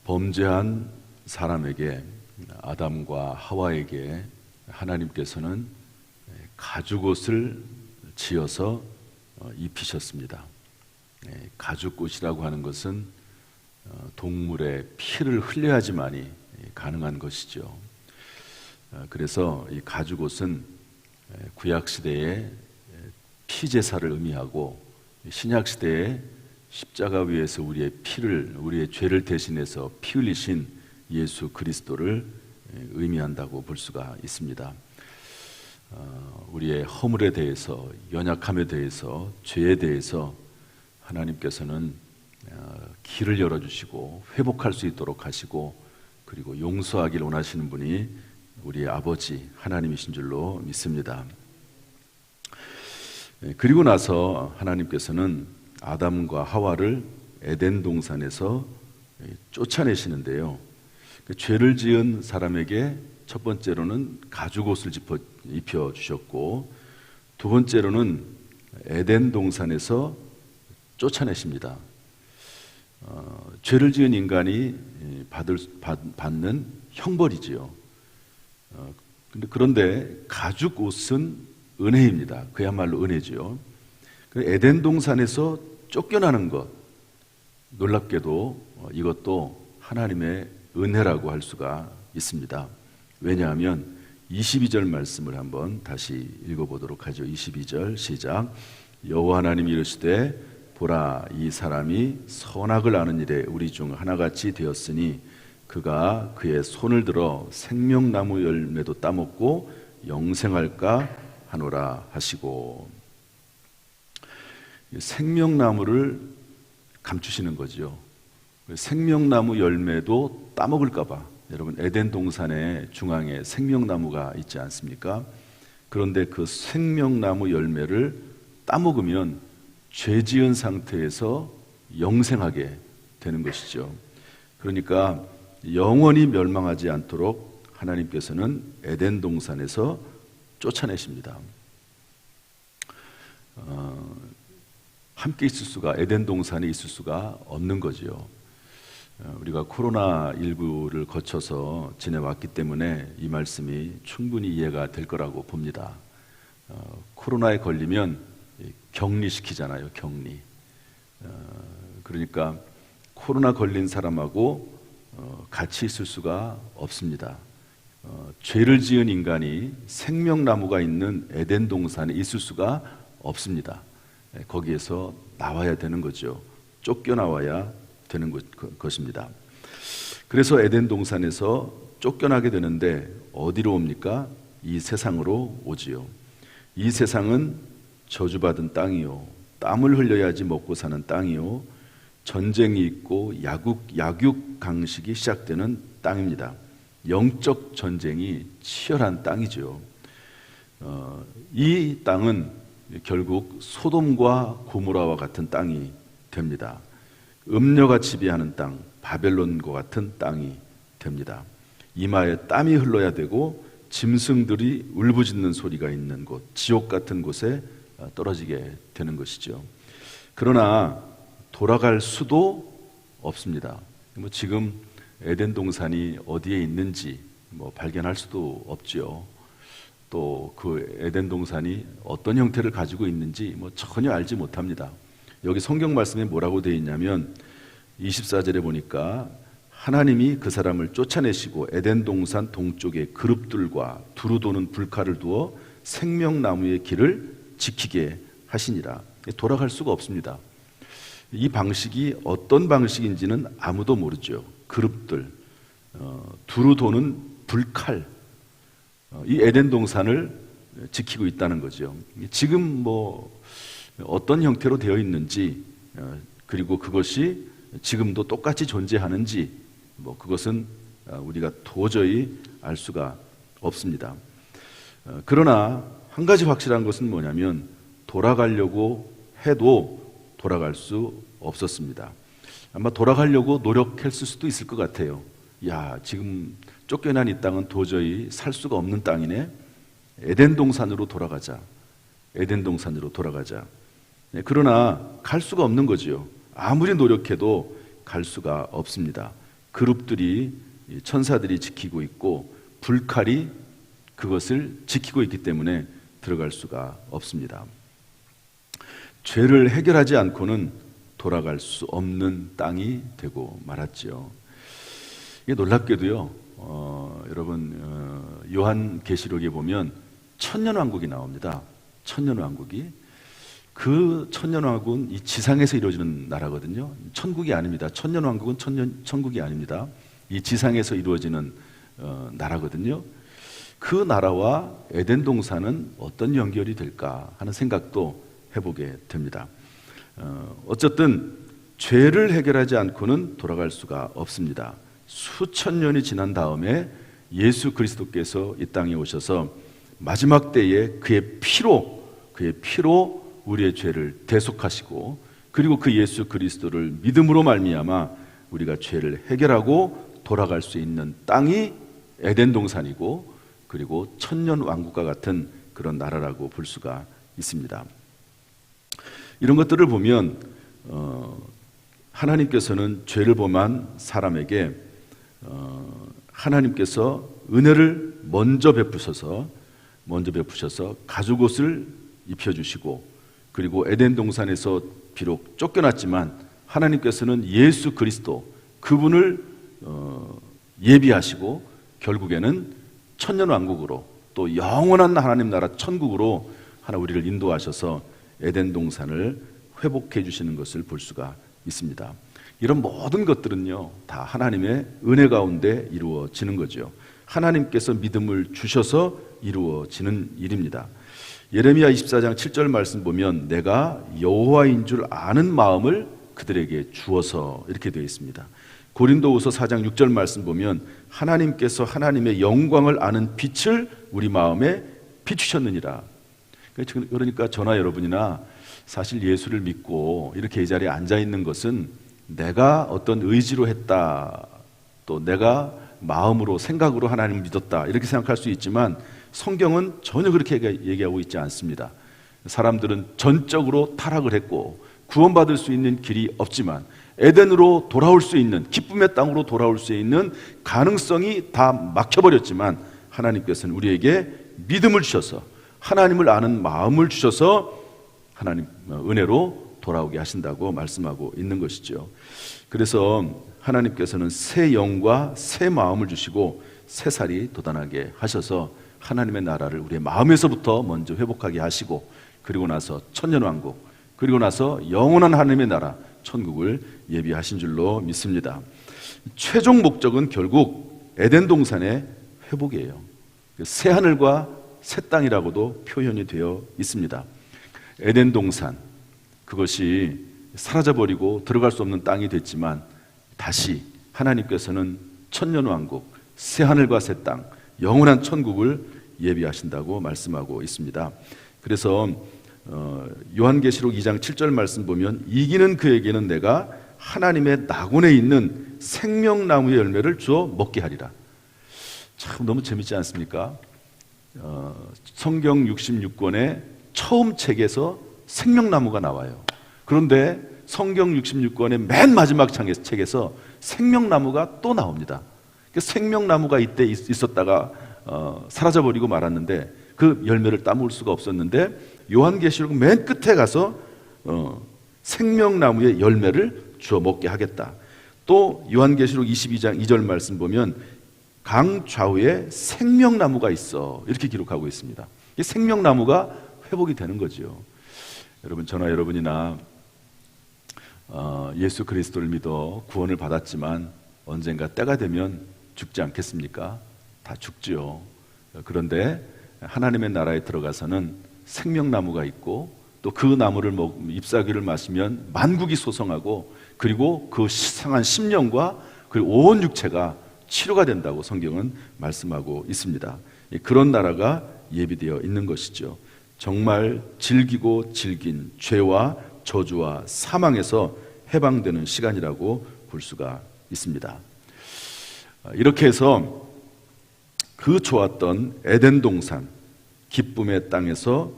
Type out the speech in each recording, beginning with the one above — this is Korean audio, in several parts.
범죄한 사람에게, 아담과 하와에게 하나님께서는 가죽옷을 지어서 입히셨습니다. 가죽옷이라고 하는 것은 동물의 피를 흘려야지만이 가능한 것이죠. 그래서 이 가죽옷은 구약시대의 피제사를 의미하고 신약시대에 십자가 위에서 우리의 죄를 대신해서 피 흘리신 예수 그리스도를 의미한다고 볼 수가 있습니다. 우리의 허물에 대해서, 연약함에 대해서, 죄에 대해서 하나님께서는 길을 열어주시고 회복할 수 있도록 하시고, 그리고 용서하기를 원하시는 분이 우리의 아버지 하나님이신 줄로 믿습니다. 그리고 나서 하나님께서는 아담과 하와를 에덴 동산에서 쫓아내시는데요. 죄를 지은 사람에게 첫 번째로는 가죽옷을 입혀주셨고, 두 번째로는 에덴 동산에서 쫓아내십니다. 죄를 지은 인간이 받는 형벌이지요. 그런데 가죽옷은 은혜입니다. 그야말로 은혜지요. 에덴 동산에서 쫓겨나는 것, 놀랍게도 이것도 하나님의 은혜라고 할 수가 있습니다. 왜냐하면 22절 말씀을 한번 다시 읽어보도록 하죠. 22절 시작. 여호와 하나님이 이르시되 보라, 이 사람이 선악을 아는 일에 우리 중 하나같이 되었으니 그가 그의 손을 들어 생명나무 열매도 따먹고 영생할까 하노라 하시고, 생명나무를 감추시는 거죠. 생명나무 열매도 따먹을까 봐. 여러분, 에덴 동산의 중앙에 생명나무가 있지 않습니까? 그런데 그 생명나무 열매를 따먹으면 죄 지은 상태에서 영생하게 되는 것이죠. 그러니까 영원히 멸망하지 않도록 하나님께서는 에덴 동산에서 쫓아내십니다. 함께 있을 수가, 에덴 동산에 있을 수가 없는 거지요. 우리가 코로나19를 거쳐서 지내왔기 때문에 이 말씀이 충분히 이해가 될 거라고 봅니다. 코로나에 걸리면 격리시키잖아요, 격리. 그러니까 코로나 걸린 사람하고 같이 있을 수가 없습니다. 죄를 지은 인간이 생명나무가 있는 에덴 동산에 있을 수가 없습니다. 거기에서 나와야 되는 거죠. 쫓겨나와야 되는 것입니다. 그래서 에덴 동산에서 쫓겨나게 되는데 어디로 옵니까? 이 세상으로 오지요. 이 세상은 저주받은 땅이요, 땀을 흘려야지 먹고 사는 땅이요, 전쟁이 있고 약육강식이 시작되는 땅입니다. 영적 전쟁이 치열한 땅이죠. 이 땅은 결국 소돔과 고모라와 같은 땅이 됩니다. 음녀가 지배하는 땅, 바벨론과 같은 땅이 됩니다. 이마에 땀이 흘러야 되고 짐승들이 울부짖는 소리가 있는 곳, 지옥 같은 곳에 떨어지게 되는 것이죠. 그러나 돌아갈 수도 없습니다. 지금 에덴 동산이 어디에 있는지 발견할 수도 없죠. 또 그 에덴 동산이 어떤 형태를 가지고 있는지 전혀 알지 못합니다. 여기 성경 말씀에 뭐라고 되어 있냐면 24절에 보니까 하나님이 그 사람을 쫓아내시고 에덴 동산 동쪽에 그룹들과 두루 도는 불칼을 두어 생명나무의 길을 지키게 하시니라. 돌아갈 수가 없습니다. 이 방식이 어떤 방식인지는 아무도 모르죠. 그룹들, 두루 도는 불칼, 이 에덴 동산을 지키고 있다는 거죠. 지금 어떤 형태로 되어 있는지, 그리고 그것이 지금도 똑같이 존재하는지, 그것은 우리가 도저히 알 수가 없습니다. 그러나 한 가지 확실한 것은 뭐냐면 돌아가려고 해도 돌아갈 수 없었습니다. 아마 돌아가려고 노력했을 수도 있을 것 같아요. 지금 쫓겨난 이 땅은 도저히 살 수가 없는 땅이네. 에덴 동산으로 돌아가자. 에덴 동산으로 돌아가자. 그러나 갈 수가 없는 거지요. 아무리 노력해도 갈 수가 없습니다. 그룹들이, 천사들이 지키고 있고 불칼이 그것을 지키고 있기 때문에 들어갈 수가 없습니다. 죄를 해결하지 않고는 돌아갈 수 없는 땅이 되고 말았지요. 이게 놀랍게도요, 여러분, 요한계시록에 보면 천년왕국이 나옵니다. 천년왕국이. 그 천년왕국은 이 지상에서 이루어지는 나라거든요. 천국이 아닙니다. 천년왕국은 천국이 아닙니다. 이 지상에서 이루어지는 나라거든요. 그 나라와 에덴 동산은 어떤 연결이 될까 하는 생각도 해보게 됩니다. 어쨌든 죄를 해결하지 않고는 돌아갈 수가 없습니다. 수천 년이 지난 다음에 예수 그리스도께서 이 땅에 오셔서 마지막 때에 그의 피로 우리의 죄를 대속하시고, 그리고 그 예수 그리스도를 믿음으로 말미암아 우리가 죄를 해결하고 돌아갈 수 있는 땅이 에덴 동산이고, 그리고 천년 왕국과 같은 그런 나라라고 볼 수가 있습니다. 이런 것들을 보면 하나님께서는 죄를 범한 사람에게 하나님께서 은혜를 먼저 베푸셔서 가죽옷을 입혀주시고, 그리고 에덴 동산에서 비록 쫓겨났지만 하나님께서는 예수 그리스도 그분을 예비하시고 결국에는 천년왕국으로, 또 영원한 하나님 나라 천국으로 우리를 인도하셔서 에덴 동산을 회복해 주시는 것을 볼 수가 있습니다. 이런 모든 것들은요, 다 하나님의 은혜 가운데 이루어지는 거죠. 하나님께서 믿음을 주셔서 이루어지는 일입니다. 예레미야 24장 7절 말씀 보면 내가 여호와인 줄 아는 마음을 그들에게 주어서, 이렇게 되어 있습니다. 고린도후서 4장 6절 말씀 보면 하나님께서 하나님의 영광을 아는 빛을 우리 마음에 비추셨느니라. 그러니까 저나 여러분이나 사실 예수를 믿고 이렇게 이 자리에 앉아 있는 것은 내가 어떤 의지로 했다, 또 내가 마음으로 생각으로 하나님을 믿었다, 이렇게 생각할 수 있지만 성경은 전혀 그렇게 얘기하고 있지 않습니다. 사람들은 전적으로 타락을 했고 구원받을 수 있는 길이 없지만 에덴으로 돌아올 수 있는, 기쁨의 땅으로 돌아올 수 있는 가능성이 다 막혀버렸지만 하나님께서는 우리에게 믿음을 주셔서 하나님을 아는 마음을 주셔서 하나님 은혜로 돌아오게 하신다고 말씀하고 있는 것이죠. 그래서 하나님께서는 새 영과 새 마음을 주시고 새 살이 돋아나게 하셔서 하나님의 나라를 우리의 마음에서부터 먼저 회복하게 하시고, 그리고 나서 천년왕국, 그리고 나서 영원한 하나님의 나라 천국을 예비하신 줄로 믿습니다. 최종 목적은 결국 에덴 동산의 회복이에요. 새 하늘과 새 땅이라고도 표현이 되어 있습니다. 에덴 동산, 그것이 사라져버리고 들어갈 수 없는 땅이 됐지만 다시 하나님께서는 천년왕국, 새 하늘과 새 땅, 영원한 천국을 예비하신다고 말씀하고 있습니다. 그래서 요한계시록 2장 7절 말씀 보면 이기는 그에게는 내가 하나님의 낙원에 있는 생명나무의 열매를 주어 먹게 하리라. 참 너무 재밌지 않습니까? 성경 66권의 처음 책에서 생명나무가 나와요. 그런데 성경 66권의 맨 마지막 책에서 생명나무가 또 나옵니다. 생명나무가 이때 있었다가 사라져버리고 말았는데 그 열매를 따먹을 수가 없었는데 요한계시록 맨 끝에 가서 생명나무의 열매를 주어 먹게 하겠다. 또 요한계시록 22장 2절 말씀 보면 강 좌우에 생명나무가 있어, 이렇게 기록하고 있습니다. 이 생명나무가 회복이 되는 거죠. 여러분, 저나 여러분이나 예수 그리스도를 믿어 구원을 받았지만 언젠가 때가 되면 죽지 않겠습니까? 다 죽지요. 그런데 하나님의 나라에 들어가서는 생명나무가 있고 또 그 나무를 잎사귀를 마시면 만국이 소성하고, 그리고 그 상한 심령과 그리고 온 육체가 치료가 된다고 성경은 말씀하고 있습니다. 그런 나라가 예비되어 있는 것이죠. 정말 즐기고 질긴 죄와 저주와 사망에서 해방되는 시간이라고 볼 수가 있습니다. 이렇게 해서 그 좋았던 에덴 동산, 기쁨의 땅에서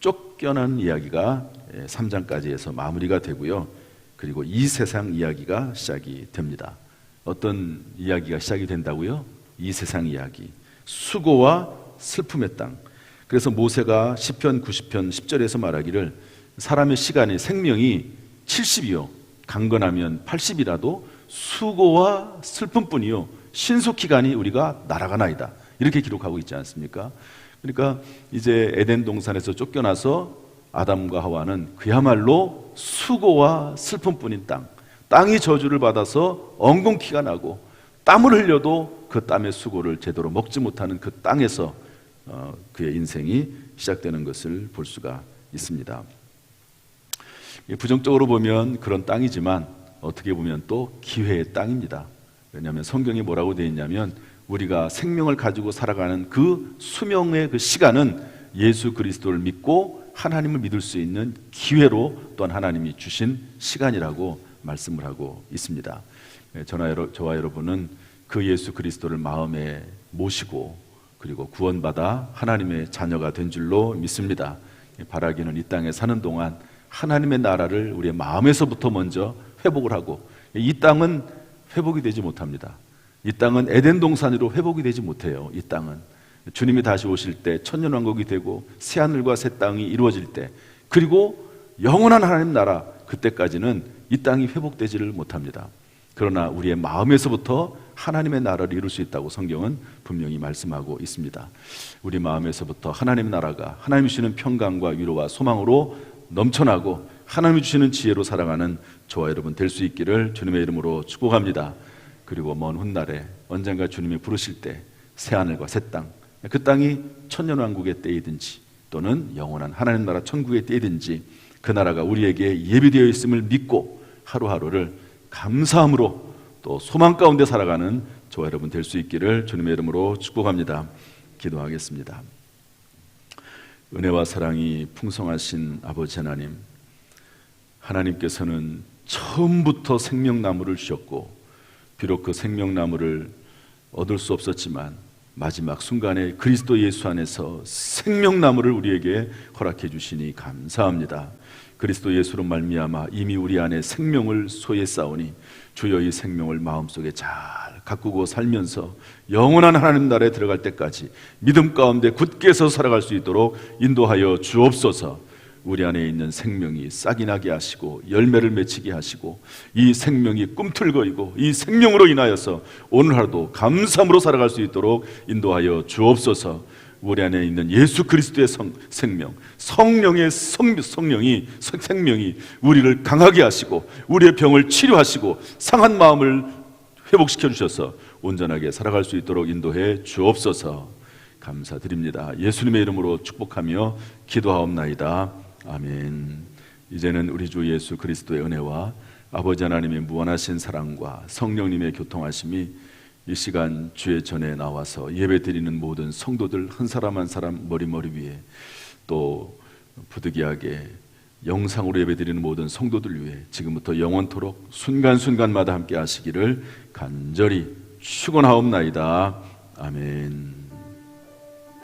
쫓겨난 이야기가 3장까지 해서 마무리가 되고요. 그리고 이 세상 이야기가 시작이 됩니다. 어떤 이야기가 시작이 된다고요? 이 세상 이야기, 수고와 슬픔의 땅. 그래서 모세가 시편 90편 10절에서 말하기를 사람의 시간이 생명이 70이요 강건하면 80이라도 수고와 슬픔뿐이요 신속히 가니 우리가 날아가나이다, 이렇게 기록하고 있지 않습니까? 그러니까 이제 에덴 동산에서 쫓겨나서 아담과 하와는 그야말로 수고와 슬픔뿐인 땅이 저주를 받아서 엉겅퀴가 나고 땀을 흘려도 그 땀의 수고를 제대로 먹지 못하는 그 땅에서 그의 인생이 시작되는 것을 볼 수가 있습니다. 부정적으로 보면 그런 땅이지만 어떻게 보면 또 기회의 땅입니다. 왜냐하면 성경이 뭐라고 되어 있냐면 우리가 생명을 가지고 살아가는 그 수명의 그 시간은 예수 그리스도를 믿고 하나님을 믿을 수 있는 기회로 또한 하나님이 주신 시간이라고 말씀을 하고 있습니다. 저와 여러분은 그 예수 그리스도를 마음에 모시고 그리고 구원받아 하나님의 자녀가 된 줄로 믿습니다. 바라기는 이 땅에 사는 동안 하나님의 나라를 우리의 마음에서부터 먼저 회복을 하고, 이 땅은 회복이 되지 못합니다. 이 땅은 에덴 동산으로 회복이 되지 못해요. 이 땅은 주님이 다시 오실 때 천년왕국이 되고 새하늘과 새 땅이 이루어질 때, 그리고 영원한 하나님 나라, 그때까지는 이 땅이 회복되지를 못합니다. 그러나 우리의 마음에서부터 하나님의 나라를 이룰 수 있다고 성경은 분명히 말씀하고 있습니다. 우리 마음에서부터 하나님의 나라가 하나님이 주시는 평강과 위로와 소망으로 넘쳐나고 하나님이 주시는 지혜로 살아가는 저와 여러분 될 수 있기를 주님의 이름으로 축복합니다. 그리고 먼 훗날에 언젠가 주님이 부르실 때 새하늘과 새 땅, 그 땅이 천년왕국의 때이든지 또는 영원한 하나님 나라 천국의 때이든지 그 나라가 우리에게 예비되어 있음을 믿고 하루하루를 감사함으로 또 소망 가운데 살아가는 저와 여러분 될 수 있기를 주님의 이름으로 축복합니다. 기도하겠습니다. 은혜와 사랑이 풍성하신 아버지 하나님, 하나님께서는 처음부터 생명나무를 주셨고 비록 그 생명나무를 얻을 수 없었지만 마지막 순간에 그리스도 예수 안에서 생명나무를 우리에게 허락해 주시니 감사합니다. 그리스도 예수로 말미암아 이미 우리 안에 생명을 소유했사오니 주여 이 생명을 마음속에 잘 가꾸고 살면서 영원한 하나님 나라에 들어갈 때까지 믿음 가운데 굳게 서 살아갈 수 있도록 인도하여 주옵소서. 우리 안에 있는 생명이 싹이 나게 하시고 열매를 맺히게 하시고 이 생명이 꿈틀거리고 이 생명으로 인하여서 오늘 하루도 감사함으로 살아갈 수 있도록 인도하여 주옵소서. 우리 안에 있는 예수 그리스도의 생명, 성령의 생명이 우리를 강하게 하시고 우리의 병을 치료하시고 상한 마음을 회복시켜 주셔서 온전하게 살아갈 수 있도록 인도해 주옵소서. 감사드립니다. 예수님의 이름으로 축복하며 기도하옵나이다. 아멘. 이제는 우리 주 예수 그리스도의 은혜와 아버지 하나님의 무한하신 사랑과 성령님의 교통하심이 이 시간 주의 전에 나와서 예배드리는 모든 성도들 한 사람 한 사람 머리 위에, 또 부득이하게 영상으로 예배드리는 모든 성도들 위해 지금부터 영원토록 순간순간마다 함께 하시기를 간절히 축원하옵나이다. 아멘.